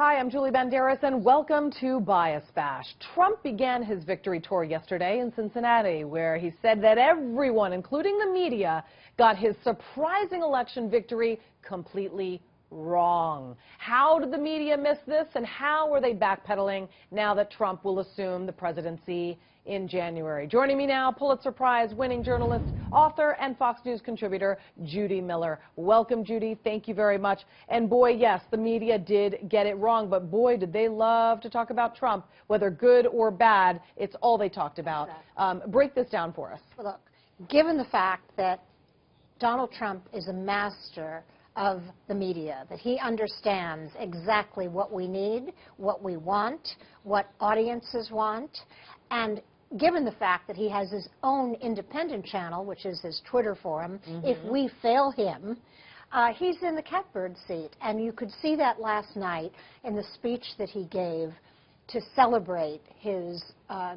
Hi, I'm Julie Banderas, and welcome to Bias Bash. Trump began his victory tour yesterday in Cincinnati, where he said that everyone, including the media, got his surprising election victory completely wrong. How did the media miss this, and how are they backpedaling now that Trump will assume the presidency in January? Joining me now, Pulitzer Prize-winning journalist, author, and Fox News contributor, Judy Miller. Welcome, Judy. Thank you very much. And boy, yes, the media did get it wrong, but boy, did they love to talk about Trump. Whether good or bad, it's all they talked about. Break this down for us. Well, look, given the fact that Donald Trump is a master of the media, that he understands exactly what we need, what we want, what audiences want, and given the fact that he has his own independent channel, which is his Twitter forum, if we fail him, he's in the catbird seat. And you could see that last night in the speech that he gave to celebrate his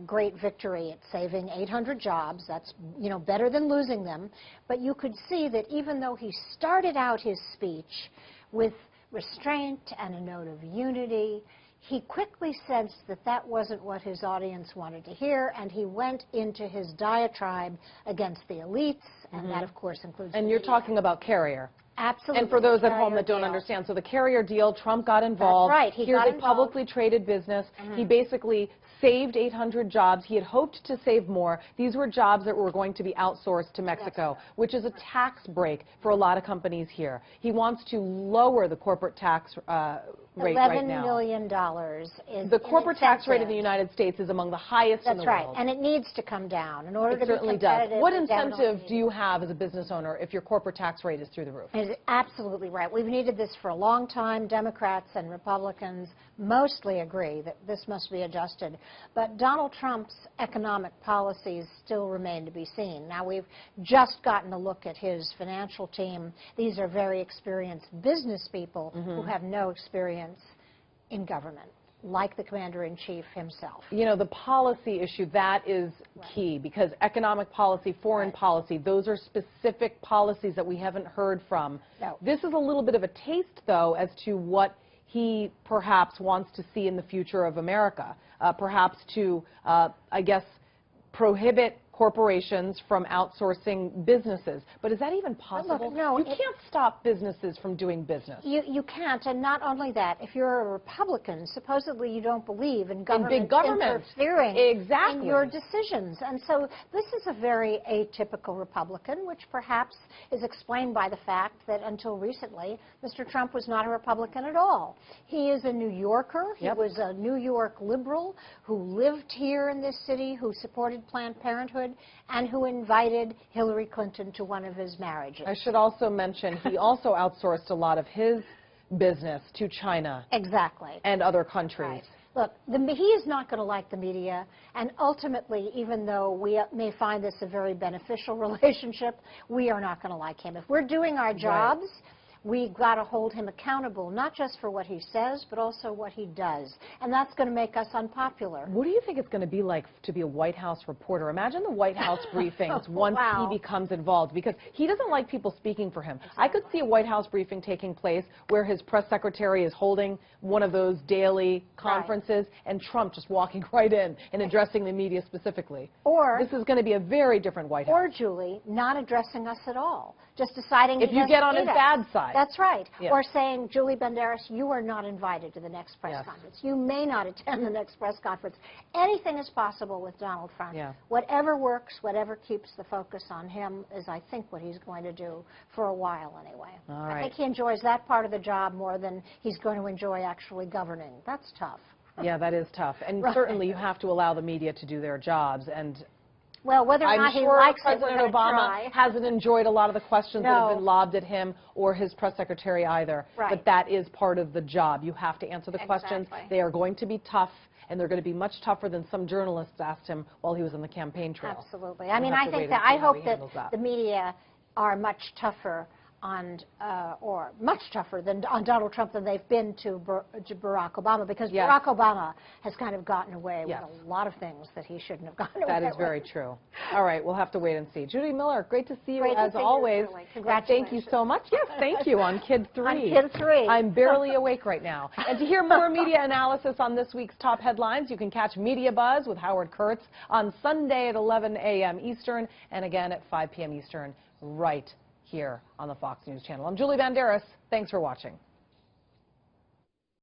great victory at saving 800 jobs. That's, you know, better than losing them. But you could see that even though he started out his speech with restraint and a note of unity, he quickly sensed that that wasn't what his audience wanted to hear, and he went into his diatribe against the elites, and that, of course, includes And you're talking about Carrier. Absolutely. And for those at home that don't understand, so the Carrier deal, Trump got involved. That's right. Here's a publicly traded business. He basically saved 800 jobs. He had hoped to save more. These were jobs that were going to be outsourced to Mexico, which is a tax break for a lot of companies here. He wants to lower the corporate tax rate right now. $11 million is the corporate tax rate in the United States is among the highest in the world. That's right, and it needs to come down in order to be competitive. It certainly does. What incentive do you have as a business owner if your corporate tax rate is through the roof? It's absolutely right. We've needed this for a long time. Democrats and Republicans mostly agree that this must be adjusted. But Donald Trump's economic policies still remain to be seen. Now, we've just gotten a look at his financial team. These are very experienced business people who have no experience in government, like the commander-in-chief himself. You know, the policy issue, that is key, because economic policy, foreign policy, those are specific policies that we haven't heard from. No. This is a little bit of a taste, though, as to what he perhaps wants to see in the future of America, perhaps to, I guess, prohibit corporations from outsourcing businesses. But is that even possible? Look, no, you can't stop businesses from doing business. You can't, and not only that, if you're a Republican, supposedly you don't believe in government, big government interfering in your decisions. And so this is a very atypical Republican, which perhaps is explained by the fact that until recently, Mr. Trump was not a Republican at all. He is a New Yorker. He was a New York liberal who lived here in this city, who supported Planned Parenthood, and who invited Hillary Clinton to one of his marriages. I should also mention he also outsourced a lot of his business to China. Exactly. And other countries. Right. Look, he is not going to like the media, and ultimately, even though we may find this a very beneficial relationship, we are not going to like him. If we're doing our jobs, we've got to hold him accountable, not just for what he says, but also what he does. And that's going to make us unpopular. What do you think it's going to be like to be a White House reporter? Imagine the White House briefings once he becomes involved, because he doesn't like people speaking for him. I could see a White House briefing taking place where his press secretary is holding one of those daily conferences and Trump just walking right in and addressing the media specifically. Or this is going to be a very different White House. Or, Julie, not addressing us at all. Just deciding if you get on his bad side. That's right. Or saying, Julie Banderas, you are not invited to the next press conference. You may not attend the next press conference. Anything is possible with Donald Trump. Whatever works, whatever keeps the focus on him is, I think, what he's going to do for a while anyway. I think he enjoys that part of the job more than he's going to enjoy actually governing. That's tough. Yeah, that is tough. And certainly you have to allow the media to do their jobs. And well, whether or not he likes it, President Obama hasn't enjoyed a lot of the questions that have been lobbed at him or his press secretary either. But that is part of the job. You have to answer the questions. They are going to be tough, and they're going to be much tougher than some journalists asked him while he was on the campaign trail. Absolutely. I mean, I think that I hope that the media are much tougher or much tougher on Donald Trump than they've been to Barack Obama, because Yes. Barack Obama has kind of gotten away Yes. with a lot of things that he shouldn't have gotten away with. That is very true. All right, we'll have to wait and see. Judy Miller, great to see you Great to as see you, always. Julie. And Congratulations. thank you so much. Yes, thank you on Kid 3. On Kid 3. I'm barely awake right now. And to hear more media analysis on this week's top headlines, you can catch Media Buzz with Howard Kurtz on Sunday at 11 a.m. Eastern and again at 5 p.m. Eastern right here on the Fox News Channel. I'm Julie Banderas. Thanks for watching.